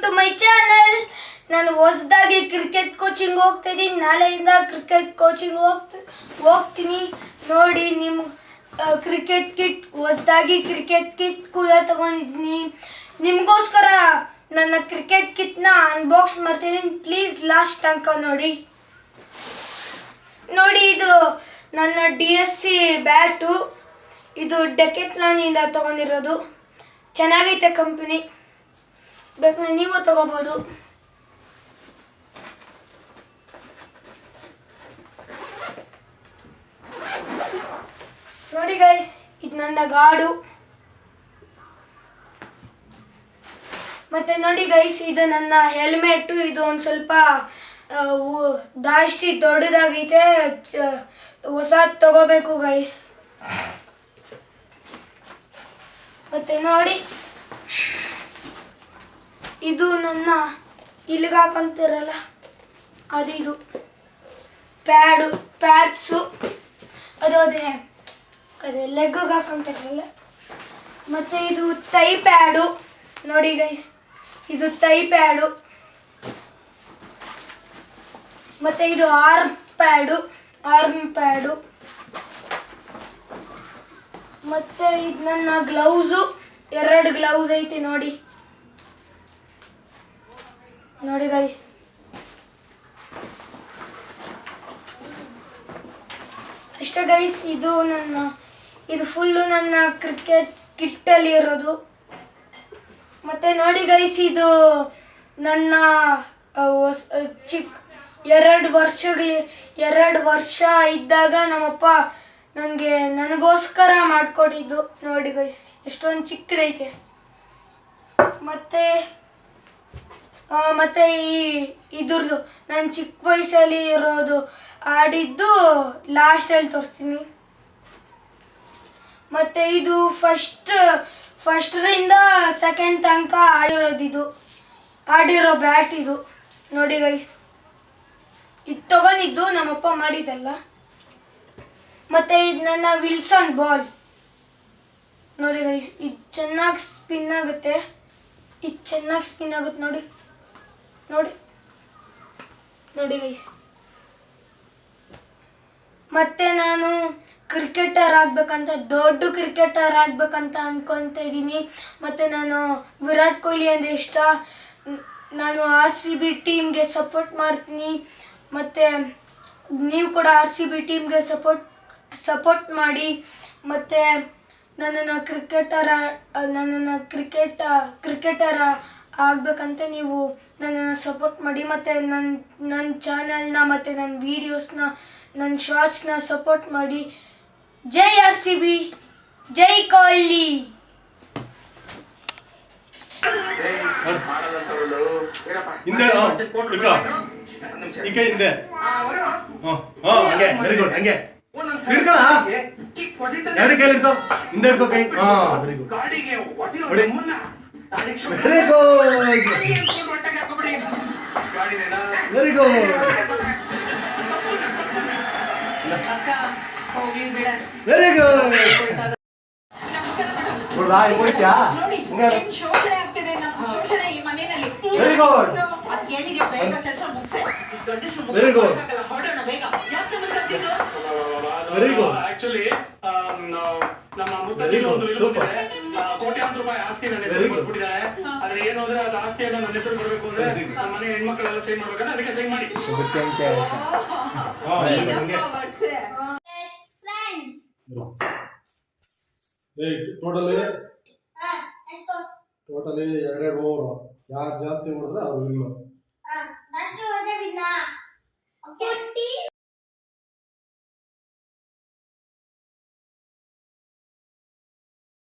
To my channel. ನಾನು ಹೊಸದಾಗಿ cricket coaching ಹೋಗ್ತಾ ಇದ್ದೀನಿ. ನಾಳೆಯಿಂದ ಕ್ರಿಕೆಟ್ ಕೋಚಿಂಗ್ ಹೋಗ್ತೀನಿ. ನೋಡಿ, ನಿಮ್ಮ ಕ್ರಿಕೆಟ್ ಕಿಟ್, ಹೊಸದಾಗಿ ಕ್ರಿಕೆಟ್ ಕಿಟ್ ಕೂಡ ತಗೊಂಡಿದ್ದೀನಿ. ನಿಮಗೋಸ್ಕರ ನನ್ನ ಕ್ರಿಕೆಟ್ ಕಿಟ್ನ ಅನ್ಬಾಕ್ಸ್ ಮಾಡ್ತಿದ್ದೀನಿ. ಪ್ಲೀಸ್ ಲಾಸ್ಟ್ ತನಕ ನೋಡಿ. ಇದು ನನ್ನ DSC ಬ್ಯಾಟು. ಇದು ಡೆಕೆತ್ಲಾನಿಂದ ತಗೊಂಡಿರೋದು. ಚೆನ್ನಾಗೈತೆ ಕಂಪನಿ, ಬೇಕಾದ್ರೆ ನೀವು ತಗೋಬೋದು. ನೋಡಿ ಗೈಸ್, ಇದು ನನ್ನ ಗಾಡು. ಮತ್ತೆ ನೋಡಿ ಗೈಸ್, ಇದು ನನ್ನ ಹೆಲ್ಮೆಟ್. ಇದು ಒಂದು ಸ್ವಲ್ಪ ಜಾಸ್ತಿ ದೊಡ್ಡದಾಗೈತೆ, ಹೊಸದು ತಗೋಬೇಕು ಗೈಸ್. ಮತ್ತೆ ನೋಡಿ, ಇದು ನನ್ನ ಇಲ್ಲಿಗೆ ಹಾಕೊಂತಿರಲ್ಲ ಇದು ಪ್ಯಾಡ್ಸು, ಅದೇ ಲೆಗ್ಗೆ ಹಾಕೊಂತಿರಲ್ಲ. ಮತ್ತು ಇದು ಥೈ ಪ್ಯಾಡು. ನೋಡಿ ಗೈಸ್, ಇದು ಥೈ ಪ್ಯಾಡು. ಮತ್ತು ಇದು ಆರ್ಮ್ ಪ್ಯಾಡು. ಮತ್ತು ಇದು ನನ್ನ ಗ್ಲೌಸು. 2 ಗ್ಲೌಸ್ ಐತಿ ನೋಡಿ ಗೈಸ್. ಅಷ್ಟೇ ಗೈಸ್, ಇದು ಫುಲ್ಲು ನನ್ನ ಕ್ರಿಕೆಟ್ ಕಿಟ್ಟಲ್ಲಿ ಇರೋದು. ಮತ್ತು ನೋಡಿ ಗೈಸ್, ಇದು ನನ್ನ 2 ವರ್ಷ ಇದ್ದಾಗ ನಮ್ಮಪ್ಪ ನನಗೋಸ್ಕರ ಮಾಡಿಕೊಟ್ಟಿದ್ದು. ನೋಡಿ ಗೈಸ್, ಎಷ್ಟೊಂದು ಚಿಕ್ಕದೈತೆ. ಮತ್ತು ಇದ್ರದ್ದು ನಾನು ಚಿಕ್ಕ ವಯಸ್ಸಲ್ಲಿ ಇರೋದು ಆಡಿದ್ದು ಲಾಸ್ಟಲ್ಲಿ ತೋರಿಸ್ತೀನಿ. ಮತ್ತು ಇದು ಫಸ್ಟ್ರಿಂದ ಸೆಕೆಂಡ್ ತನಕ ಆಡಿರೋ ಬ್ಯಾಟ್ ಇದು. ನೋಡಿ ಗೈಸ್, ಇದು ತಗೊಂಡಿದ್ದು ನಮ್ಮಪ್ಪ ಮಾಡಿದ್ದಲ್ಲ. ಮತ್ತು ಇದು ನನ್ನ ವಿಲ್ಸನ್ ಬಾಲ್. ನೋಡಿ ಗೈಸ್, ಇದು ಚೆನ್ನಾಗಿ ಸ್ಪಿನ್ ಆಗುತ್ತೆ. ನೋಡಿ ಗೈಸ್. ಮತ್ತೆ ನಾನು ದೊಡ್ಡ ಕ್ರಿಕೆಟರ್ ಆಗ್ಬೇಕಂತ ಅನ್ಕೊತಾ ಇದ್ದೀನಿ. ಮತ್ತು ನಾನು ವಿರಾಟ್ ಕೊಹ್ಲಿ ಅಂದರೆ ಇಷ್ಟ. ನಾನು RCB ಟೀಮ್ಗೆ ಸಪೋರ್ಟ್ ಮಾಡ್ತೀನಿ. ಮತ್ತು ನೀವು ಕೂಡ RCB ಟೀಮ್ಗೆ ಸಪೋರ್ಟ್ ಮಾಡಿ. ಮತ್ತು ನನ್ನನ್ನು ಕ್ರಿಕೆಟರ್ ಆಗಬೇಕಂತ ನೀವು ನನ್ನನ್ನು ಸಪೋರ್ಟ್ ಮಾಡಿ. ಮತ್ತು ನನ್ನ ಚಾನಲ್ನ ಮತ್ತು ನನ್ನ ವೀಡಿಯೋಸ್ನ, ನನ್ನ ಶಾರ್ಟ್ಸ್ನ ಸಪೋರ್ಟ್ ಮಾಡಿ. ಜೈ RCB, ಜೈ ಕೊಹ್ಲಿ. Very good. ಹಂಗೆ ಹಿಡ್ಕೋ, 2 ಕೈಲಿ ಹಿಡ್ಕೋ, ಹಿಂದೆ ಹಿಡ್ಕೋ ಕೈ. Very good. Very good. Very good. ನೋಡ್ದಾ, ಈಗ ಹೋಯ್ತ್ಯಾ? Very good. Very good. Very good. Actually ನಮ್ಮ ಮುತ್ತಜ್ಜಿ ಒಂದು ಕೋಟ್ಯಾಂತರ ರೂಪಾಯಿ ಆಸ್ತಿ ನನ್ನ ಹೆಸರು ಕೊಟ್ಬಿಟ್ಟಿದ್ದಾರೆ. ಆದ್ರೆ ಏನು ಅಂದ್ರೆ ಅದು ಆಸ್ತಿಯನ್ನು ನನ್ನ ಹೆಸರು ಕೊಡಬೇಕು ಅಂದ್ರೆ ನಮ್ಮ ಮನೆ ಹೆಣ್ಮಕ್ಳೆಲ್ಲ ಸೈನ್ ಮಾಡ್ಬೇಕಂದ್ರೆ ಅದಕ್ಕೆ ಸೈನ್ ಮಾಡಿ. Totally 2 over. ಯಾರು ಜಾಸ್ತಿ ಮಾಡಿದ್ರೆ ಅವ್ರು ವಿನ್ನು.